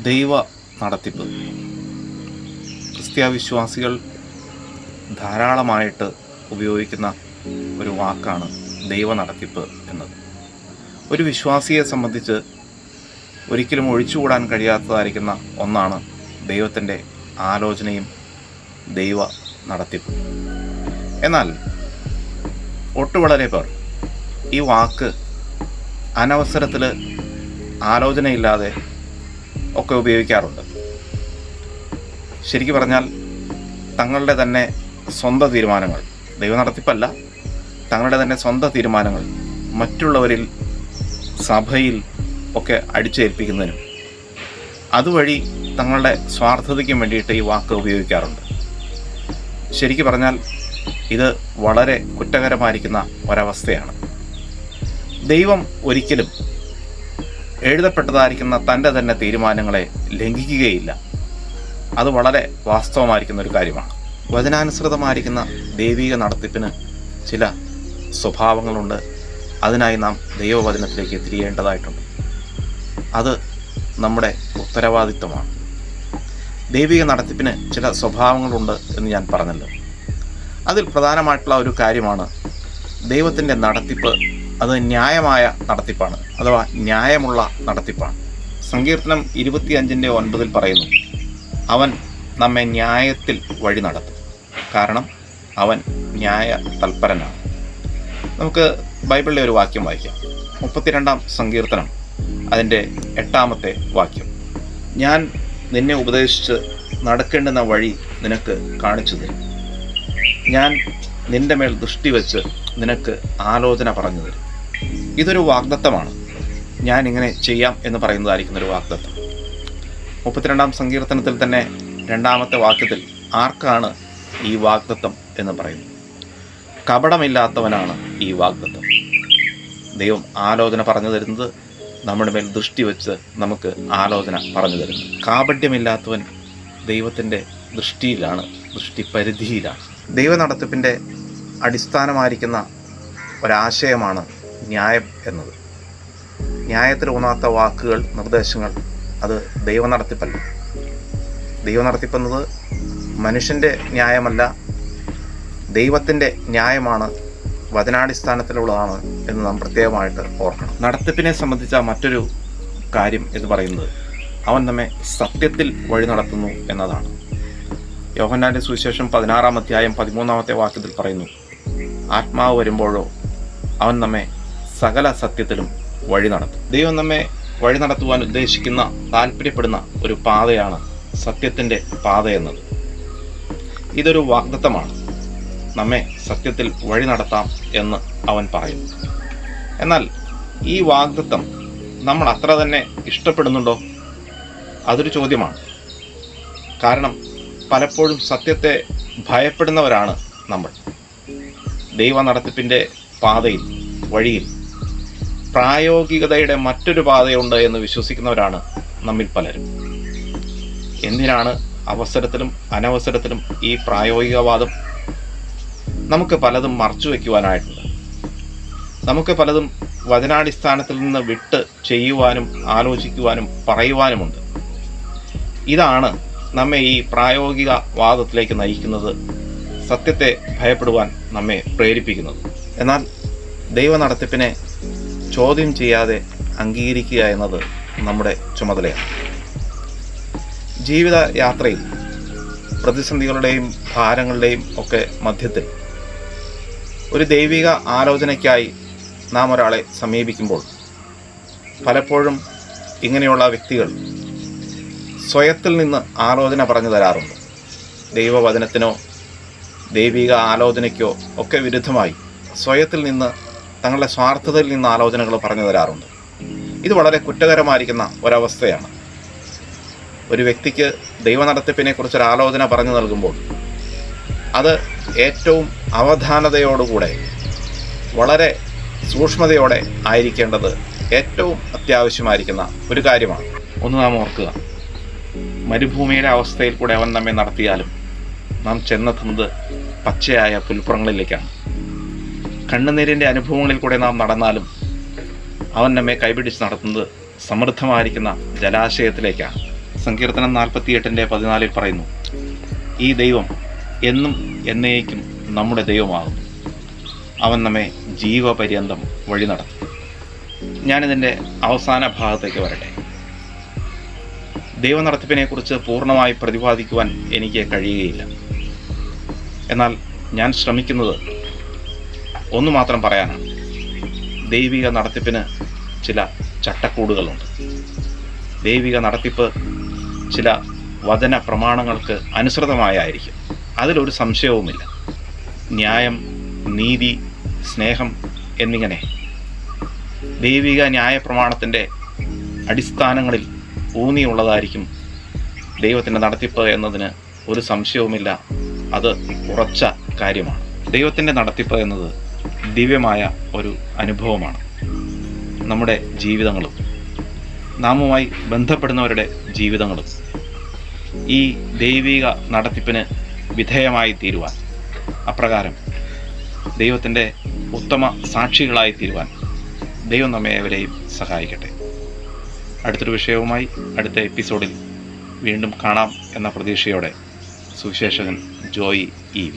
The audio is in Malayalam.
ദൈവ നടത്തിപ്പ് ക്രിസ്ത്യ വിശ്വാസികൾ ധാരാളമായിട്ട് ഉപയോഗിക്കുന്ന ഒരു വാക്കാണ് ദൈവ നടത്തിപ്പ് എന്നത്. ഒരു വിശ്വാസിയെ സംബന്ധിച്ച് ഒരിക്കലും ഒഴിച്ചുകൂടാൻ കഴിയാത്തതായിരിക്കുന്ന ഒന്നാണ് ദൈവത്തിൻ്റെ ആലോചനയും ദൈവ നടത്തിപ്പും. എന്നാൽ ഒട്ടുവളരെ പേർ ഈ വാക്ക് അനവസരത്തിൽ ആലോചനയില്ലാതെ ഒക്കെ ഉപയോഗിക്കാറുണ്ട്. ശരിക്കു പറഞ്ഞാൽ തങ്ങളുടെ തന്നെ സ്വന്തം തീരുമാനങ്ങൾ, ദൈവ നടത്തിപ്പല്ല, തങ്ങളുടെ തന്നെ സ്വന്തം തീരുമാനങ്ങൾ മറ്റുള്ളവരിൽ, സഭയിൽ ഒക്കെ അടിച്ചേൽപ്പിക്കുന്നതിനും അതുവഴി തങ്ങളുടെ സ്വാർത്ഥതയ്ക്കും വേണ്ടിയിട്ട് ഈ വാക്ക് ഉപയോഗിക്കാറുണ്ട്. ശരിക്കു പറഞ്ഞാൽ ഇത് വളരെ കുറ്റകരമായിരിക്കുന്ന ഒരവസ്ഥയാണ്. ദൈവം ഒരിക്കലും എഴുതപ്പെട്ടതായിരിക്കുന്ന തൻ്റെ തന്നെ തീരുമാനങ്ങളെ ലംഘിക്കുകയില്ല. അത് വളരെ വാസ്തവമായിരിക്കുന്ന ഒരു കാര്യമാണ്. വചനാനുസൃതമായിരിക്കുന്ന ദൈവിക നടത്തിപ്പിന് ചില സ്വഭാവങ്ങളുണ്ട്. അതിനായി നാം ദൈവവചനത്തിലേക്ക് തിരിയേണ്ടതായിട്ടുണ്ട്. അത് നമ്മുടെ ഉത്തരവാദിത്വമാണ്. ദൈവിക നടത്തിപ്പിന് ചില സ്വഭാവങ്ങളുണ്ട് എന്ന് ഞാൻ പറഞ്ഞല്ലോ. അതിൽ പ്രധാനമായിട്ടുള്ള ഒരു കാര്യമാണ് ദൈവത്തിൻ്റെ നടത്തിപ്പ്. അത് ന്യായമായ നടത്തിപ്പാണ്, അഥവാ ന്യായമുള്ള നടത്തിപ്പാണ്. സങ്കീർത്തനം 25:9 പറയുന്നു, അവൻ നമ്മെ ന്യായത്തിൽ വഴി നടത്തും, കാരണം അവൻ ന്യായ തൽപരനാണ്. നമുക്ക് ബൈബിളിലെ ഒരു വാക്യം വായിക്കാം. 32-ാം സങ്കീർത്തനം അതിൻ്റെ 8-ാമത്തെ വാക്യം. ഞാൻ നിന്നെ ഉപദേശിച്ച് നടക്കേണ്ടുന്ന വഴി നിനക്ക് കാണിച്ചു തരും. ഞാൻ നിന്റെ മേൽ ദൃഷ്ടി വെച്ച് നിനക്ക് ആലോചന പറഞ്ഞു തരും. ഇതൊരു വാഗ്ദത്തമാണ്. ഞാൻ ഇങ്ങനെ ചെയ്യാം എന്ന് പറയുന്നതായിരിക്കുന്ന ഒരു വാഗ്ദത്തം. 32-ാം സങ്കീർത്തനത്തിൽ തന്നെ 2-ാമത്തെ വാക്യത്തിൽ ആർക്കാണ് ഈ വാഗ്ദത്തം എന്ന് പറയുന്നു? കപടമില്ലാത്തവനാണ് ഈ വാഗ്ദത്തം. ദൈവം ആലോചന പറഞ്ഞു തരുന്നത് നമ്മുടെ മേൽ ദൃഷ്ടി വെച്ച് നമുക്ക് ആലോചന പറഞ്ഞു തരുന്നു. കാപട്യമില്ലാത്തവൻ ദൈവത്തിൻ്റെ ദൃഷ്ടിയിലാണ്, ദൃഷ്ടി പരിധിയിലാണ്. ദൈവ നടത്തിപ്പിൻ്റെ അടിസ്ഥാനമായിരിക്കുന്ന ഒരാശയമാണ് ന്യായം എന്നത്. ന്യായത്തിലൂന്നാത്ത വാക്കുകൾ, നിർദ്ദേശങ്ങൾ, അത് ദൈവ നടത്തിപ്പല്ല. ദൈവ നടത്തിപ്പെന്നത് മനുഷ്യൻ്റെ ന്യായമല്ല, ദൈവത്തിൻ്റെ ന്യായമാണ്, വചനാടിസ്ഥാനത്തിലുള്ളതാണ് എന്ന് നാം പ്രത്യേകമായിട്ട് ഓർക്കണം. നടത്തിപ്പിനെ സംബന്ധിച്ച മറ്റൊരു കാര്യം എന്ന് പറയുന്നത് അവൻ നമ്മെ സത്യത്തിൽ വഴി നടത്തുന്നു എന്നതാണ്. യോഹന്നാന്റെ സുവിശേഷം 16-ാം അധ്യായം 13-ാമത്തെ വാക്യത്തിൽ പറയുന്നു, ആത്മാവ് വരുമ്പോഴോ അവൻ നമ്മെ സകല സത്യത്തിലും വഴി നടത്തും. ദൈവം നമ്മെ വഴി നടത്തുവാൻ ഉദ്ദേശിക്കുന്ന, താല്പര്യപ്പെടുന്ന ഒരു പാതയാണ് സത്യത്തിൻ്റെ പാത എന്നത്. ഇതൊരു വാഗ്ദത്തമാണ്. നമ്മെ സത്യത്തിൽ വഴി നടത്താം എന്ന് അവൻ പറയുന്നു. എന്നാൽ ഈ വാഗ്ദത്തം നമ്മൾ അത്ര തന്നെ ഇഷ്ടപ്പെടുന്നുണ്ടോ? അതൊരു ചോദ്യമാണ്. കാരണം പലപ്പോഴും സത്യത്തെ ഭയപ്പെടുന്നവരാണ് നമ്മൾ. ദൈവ നടത്തിപ്പിൻ്റെ പാതയിൽ, വഴിയിൽ പ്രായോഗികതയുടെ മറ്റൊരു പാതയുണ്ട് എന്ന് വിശ്വസിക്കുന്നവരാണ് നമ്മിൽ പലരും. എന്തിനാണ് അവസരത്തിലും അനവസരത്തിലും ഈ പ്രായോഗികവാദം? നമുക്ക് പലതും മറച്ചു വയ്ക്കുവാനായിട്ടുണ്ട്. നമുക്ക് പലതും വചനാടിസ്ഥാനത്തിൽ നിന്ന് വിട്ട് ചെയ്യുവാനും ആലോചിക്കുവാനും പറയുവാനുമുണ്ട്. ഇതാണ് നമ്മെ ഈ പ്രായോഗിക വാദത്തിലേക്ക് നയിക്കുന്നത്, സത്യത്തെ ഭയപ്പെടുവാൻ നമ്മെ പ്രേരിപ്പിക്കുന്നത്. എന്നാൽ ദൈവ നടത്തിപ്പിനെ ചോദ്യം ചെയ്യാതെ അംഗീകരിക്കുക എന്നത് നമ്മുടെ ചുമതലയാണ്. ജീവിത യാത്രയിൽ പ്രതിസന്ധികളുടെയും ഭാരങ്ങളുടെയും ഒക്കെ മധ്യത്തിൽ ഒരു ദൈവിക ആലോചനയ്ക്കായി നാം ഒരാളെ സമീപിക്കുമ്പോൾ പലപ്പോഴും ഇങ്ങനെയുള്ള വ്യക്തികൾ സ്വയത്തിൽ നിന്ന് ആലോചന പറഞ്ഞു തരാറുണ്ട്. ദൈവവചനത്തിനോ ദൈവിക ആലോചനയ്ക്കോ ഒക്കെ വിരുദ്ധമായി സ്വയത്തിൽ നിന്ന്, തങ്ങളുടെ സ്വാർത്ഥതയിൽ നിന്ന് ആലോചനകൾ പറഞ്ഞു തരാറുണ്ട്. ഇത് വളരെ കുറ്റകരമായിരിക്കുന്ന ഒരവസ്ഥയാണ്. ഒരു വ്യക്തിക്ക് ദൈവ നടത്തിപ്പിനെ കുറിച്ചൊരു ആലോചന പറഞ്ഞു നൽകുമ്പോൾ അത് ഏറ്റവും അവധാനതയോടുകൂടെ, വളരെ സൂക്ഷ്മതയോടെ ആയിരിക്കേണ്ടത് ഏറ്റവും അത്യാവശ്യമായിരിക്കുന്ന ഒരു കാര്യമാണ്. ഒന്ന് നാം ഓർക്കുക, മരുഭൂമിയുടെ അവസ്ഥയിൽ കൂടെ അവൻ നമ്മെ നടത്തിയാലും നാം ചെന്നെത്തുന്നത് പച്ചയായ പുൽപ്പുറങ്ങളിലേക്കാണ്. കണ്ണുനീരിൻ്റെ അനുഭവങ്ങളിൽ കൂടെ നാം നടന്നാലും അവൻ നമ്മെ കൈപിടിച്ച് നടത്തുന്നത് സമൃദ്ധമായിരിക്കുന്ന ജലാശയത്തിലേക്കാണ്. സങ്കീർത്തനം 48:14 പറയുന്നു, ഈ ദൈവം എന്നും എന്നേക്കും നമ്മുടെ ദൈവമാകുന്നു, അവൻ നമ്മെ ജീവപര്യന്തം വഴി നടത്തും. ഞാനിതിൻ്റെ അവസാന ഭാഗത്തേക്ക് വരട്ടെ. ദൈവനടത്തിപ്പിനെക്കുറിച്ച് പൂർണ്ണമായി പ്രതിപാദിക്കുവാൻ എനിക്ക് കഴിയുകയില്ല. എന്നാൽ ഞാൻ ശ്രമിക്കുന്നത് ഒന്നു മാത്രം പറയാനാണ്. ദൈവിക നടത്തിപ്പിന് ചില ചട്ടക്കൂടുകളുണ്ട്. ദൈവിക നടത്തിപ്പ് ചില വചന പ്രമാണങ്ങൾക്ക് അനുസൃതമായിരിക്കും, അതിലൊരു സംശയവുമില്ല. ന്യായം, നീതി, സ്നേഹം എന്നിങ്ങനെ ദൈവിക ന്യായ പ്രമാണത്തിൻ്റെ അടിസ്ഥാനങ്ങളിൽ ഊന്നിയുള്ളതായിരിക്കും ദൈവത്തിൻ്റെ നടത്തിപ്പ് എന്നതിന് ഒരു സംശയവുമില്ല. അത് ഉറച്ച കാര്യമാണ്. ദൈവത്തിൻ്റെ നടത്തിപ്പ് എന്നത് ദിവ്യമായ ഒരു അനുഭവമാണ്. നമ്മുടെ ജീവിതങ്ങളും നാമുമായി ബന്ധപ്പെടുന്നവരുടെ ജീവിതങ്ങളും ഈ ദൈവിക നടത്തിപ്പിന് വിധേയമായി തീരുവാൻ, അപ്രകാരം ദൈവത്തിൻ്റെ ഉത്തമ സാക്ഷികളായി തീരുവാൻ ദൈവം നമ്മെ ഏവരെയും സഹായിക്കട്ടെ. അടുത്തൊരു വിഷയവുമായി അടുത്ത എപ്പിസോഡിൽ വീണ്ടും കാണാം എന്ന പ്രതീക്ഷയോടെ സുവിശേഷകൻ ജോയി EV.